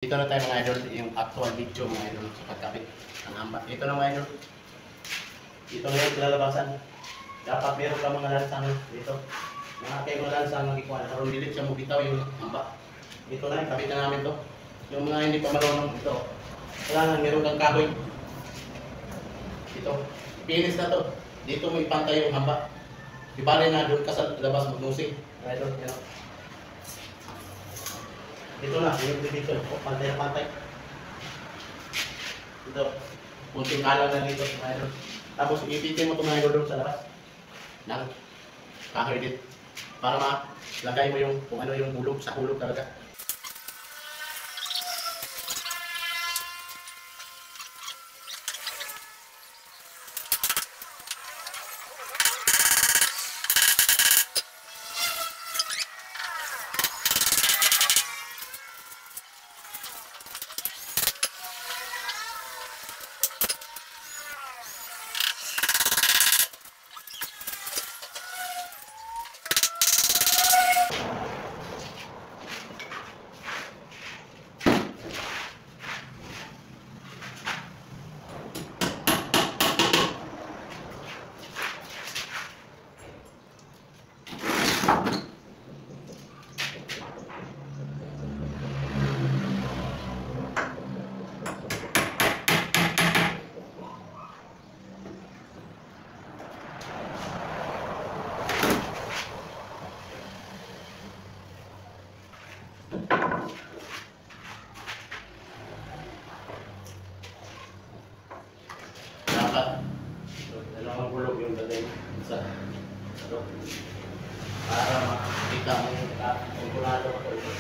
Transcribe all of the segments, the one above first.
Dito na tayo mga idol, yung actual video mga idol sa pagkabit ng hamba. Ito na mga idol. Dito na yung lalabasan. Dapat meron ka mga lansang dito. Mga kayo mga lansang magkikuha. Karoon dilit siya mo bitaw yung hamba. Ito na, kabit na namin to. Yung mga hindi pa marunong ito. Kailangan meron kang kahoy. Ito. Finish na to. Dito mo ipantay yung hamba. Ibali na doon ka sa labas magnusing. Mga idol, yan. Ito na, yung dito, pantay na pantay. Ito, kunting kalang na dito, mga idol. Tapos ipitin mo ito mga idol doon sa labas. Ng kahoy dito. Para malagay mo yung, kung ano yung hulog, sa hulog talaga. Dapat dalawang bulog yung lagay sa para makita mo yung kontrolado ko ito.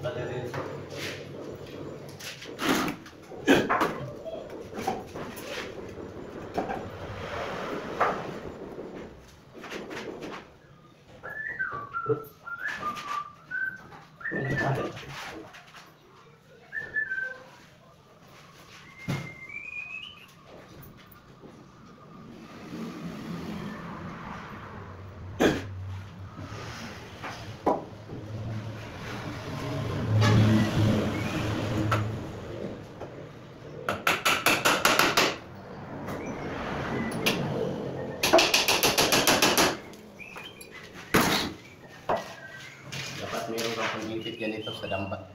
Pati rin. Dapat mayroon kang pag-ipit ganito sa dambat.